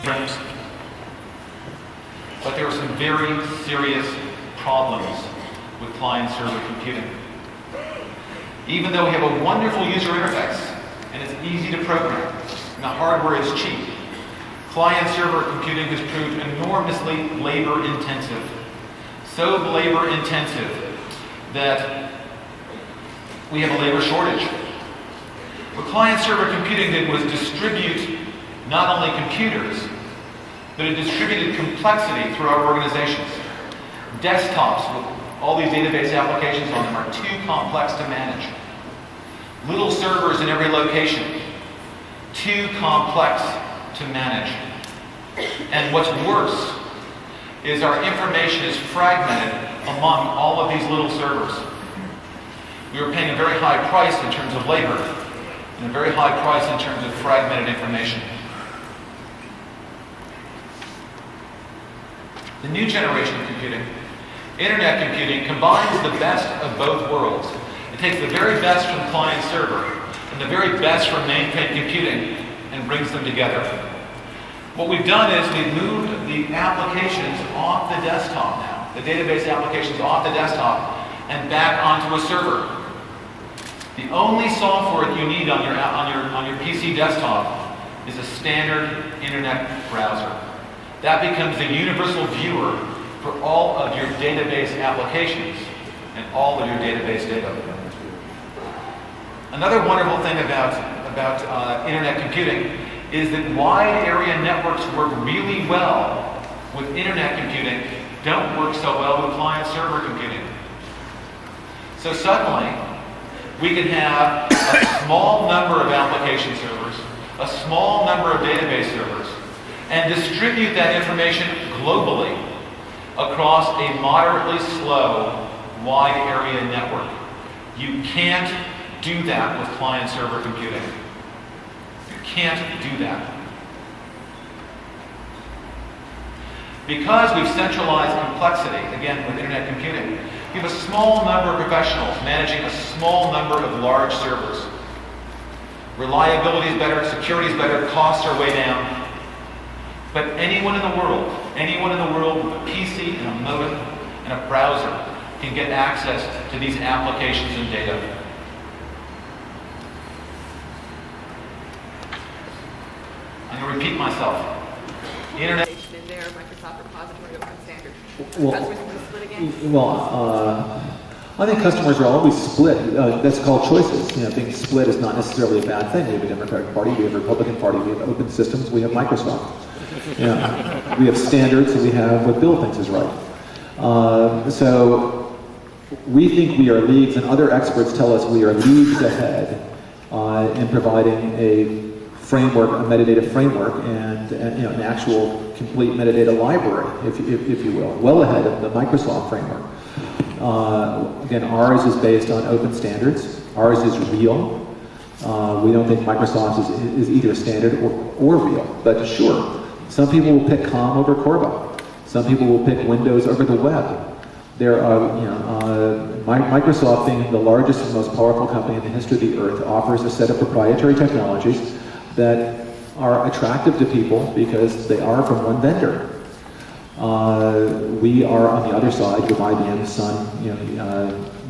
print. But there are some very serious problems with client-server computing. Even though we have a wonderful user interface and it's easy to program, and the hardware is cheap, client-server computing has proved enormously labor-intensive. So labor-intensive that we have a labor shortage. What client-server computing did was distribute not only computers, but it distributed complexity through our organizations. Desktops with all these database applications on them are too complex to manage. Little servers in every location, too complex to manage. And what's worse is our information is fragmented among all of these little servers. We are paying a very high price in terms of labor, and a very high price in terms of fragmented information. The new generation of computing, internet computing, combines the best of both worlds. It takes the very best from client-server and the very best from mainframe computing and brings them together. What we've done is we've moved the applications off the desktop now, the database applications off the desktop and back onto a server. The only software that you need on your PC desktop is a standard internet browser. That becomes the universal viewer for all of your database applications and all of your database data. Another wonderful thing about internet computing is that wide area networks work really well with internet computing, don't work so well with client-server computing. So suddenly, we can have a small number of application servers, a small number of database servers, and distribute that information globally across a moderately slow, wide area network. You can't do that with client-server computing. You can't do that. Because we've centralized complexity, again with internet computing, we have a small number of professionals managing a small number of large servers. Reliability is better, security is better, costs are way down. But anyone in the world with a PC and a modem and a browser can get access to these applications and data. I'm going to repeat myself. The internet. In their Microsoft repository open standard. Well, Customers can split again? I think customers are always split. That's called choices. Being split is not necessarily a bad thing. We have a Democratic Party, we have a Republican Party, we have open systems, we have Microsoft. We have standards, and we have what Bill thinks is right. So we think we are leagues, and other experts tell us we are leagues ahead in providing a framework, a metadata framework, and an actual complete metadata library, if you will, well ahead of the Microsoft framework. Again, ours is based on open standards. Ours is real. We don't think Microsoft is either standard or real, but sure. Some people will pick COM over Corba. Some people will pick Windows over the web. There are, Microsoft, being the largest and most powerful company in the history of the earth, offers a set of proprietary technologies that are attractive to people because they are from one vendor. We are on the other side with IBM, Sun,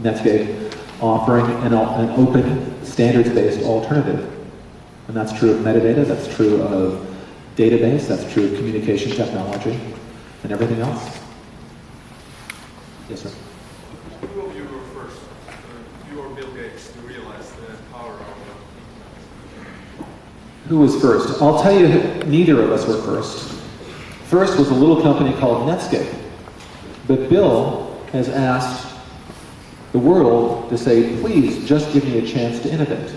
Netscape, offering an open, standards-based alternative. And that's true of metadata, that's true of database, that's true of communication technology, and everything else. Yes, sir. Who of you were first, you or Bill Gates, to realize the power of Who was first? I'll tell you, neither of us were first. First was a little company called Netscape. But Bill has asked the world to say, please, just give me a chance to innovate.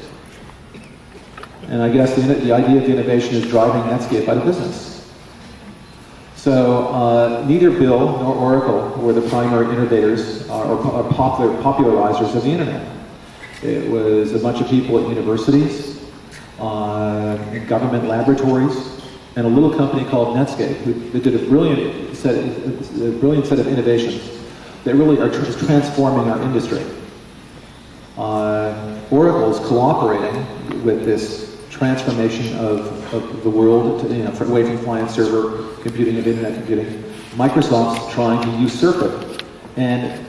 And I guess the idea of the innovation is driving Netscape out of business. So neither Bill nor Oracle were the primary innovators or popularizers of the internet. It was a bunch of people at universities, government laboratories, and a little company called Netscape that did a brilliant set of innovations that really are transforming our industry. Oracle is cooperating with this transformation of the world to, away from client-server computing and internet computing. Microsoft's trying to usurp it and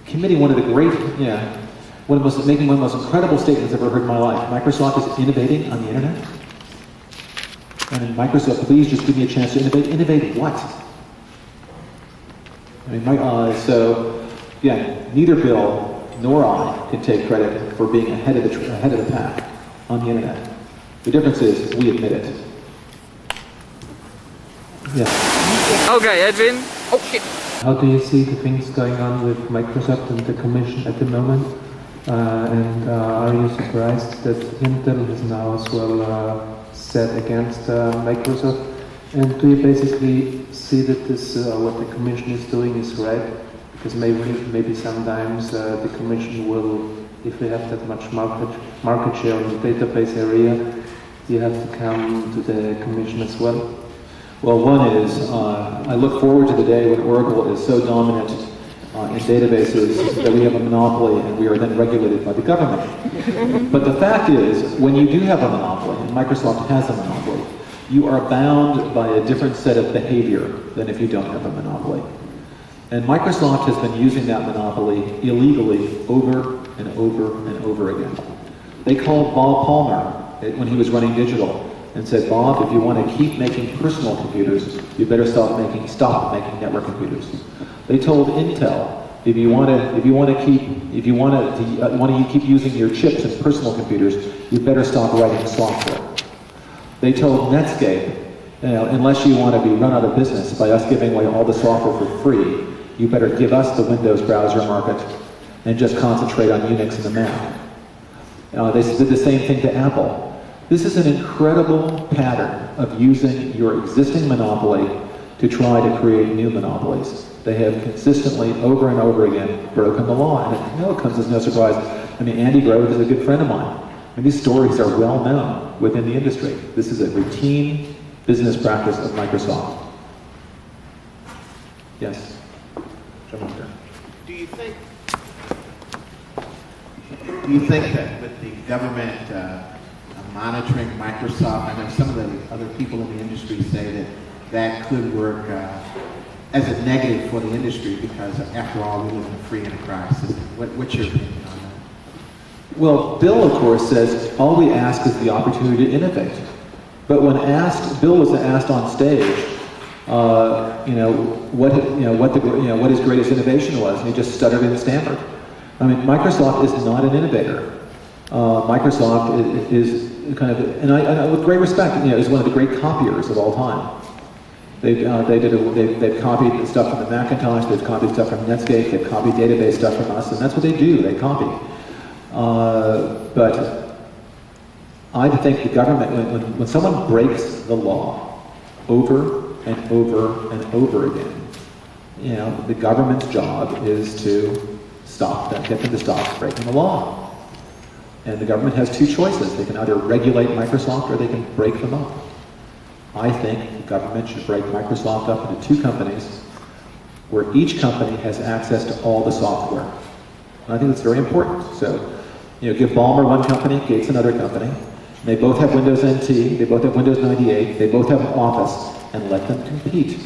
committing one of the great, making one of the most incredible statements I've ever heard in my life. Microsoft is innovating on the internet. And Microsoft, please just give me a chance to innovate. Innovate what? I mean, so again, neither Bill nor I can take credit for being ahead of the pack on the internet. The difference is we admit it. Yeah. Okay, Edwin. Okay. How do you see the things going on with Microsoft and the Commission at the moment? And are you surprised that Intel has now as well set against Microsoft? And do you basically see that this what the Commission is doing is right? Because maybe sometimes the Commission will, if they have that much market share in the database area, you have to come to the Commission as well. Well, one is, I look forward to the day when Oracle is so dominant in databases that we have a monopoly and we are then regulated by the government. But the fact is, when you do have a monopoly, and Microsoft has a monopoly, you are bound by a different set of behavior than if you don't have a monopoly. And Microsoft has been using that monopoly illegally over and over and over again. They called Bob Palmer when he was running digital and said, Bob, if you want to keep making personal computers, you better stop making network computers. They told Intel, if you want to keep using your chips in personal computers, you better stop writing software. They told Netscape, unless you want to be run out of business by us giving away all the software for free, you better give us the Windows browser market and just concentrate on Unix and the Mac. They did the same thing to Apple. This is an incredible pattern of using your existing monopoly to try to create new monopolies. They have consistently, over and over again, broken the law. And it comes as no surprise. I mean, Andy Grove is a good friend of mine. And these stories are well known within the industry. This is a routine business practice of Microsoft. Yes? Do you think that with the government monitoring Microsoft, I know some of the other people in the industry say that could work as a negative for the industry because, after all, we live in a free enterprise system. What's your opinion on that? Well, Bill, of course, says all we ask is the opportunity to innovate. But when Bill was asked on stage, what his greatest innovation was, and he just stuttered and stammered. I mean, Microsoft is not an innovator. Microsoft is kind of, and with great respect, is one of the great copiers of all time. They've copied stuff from the Macintosh, they've copied stuff from Netscape, they've copied database stuff from us, and that's what they do, they copy. But I think the government, when someone breaks the law over and over and over again, the government's job is to get them to stop breaking the law. And the government has two choices. They can either regulate Microsoft or they can break them up. I think the government should break Microsoft up into two companies where each company has access to all the software. And I think that's very important. So, give Ballmer one company, Gates another company. They both have Windows NT, they both have Windows 98, they both have Office, and let them compete.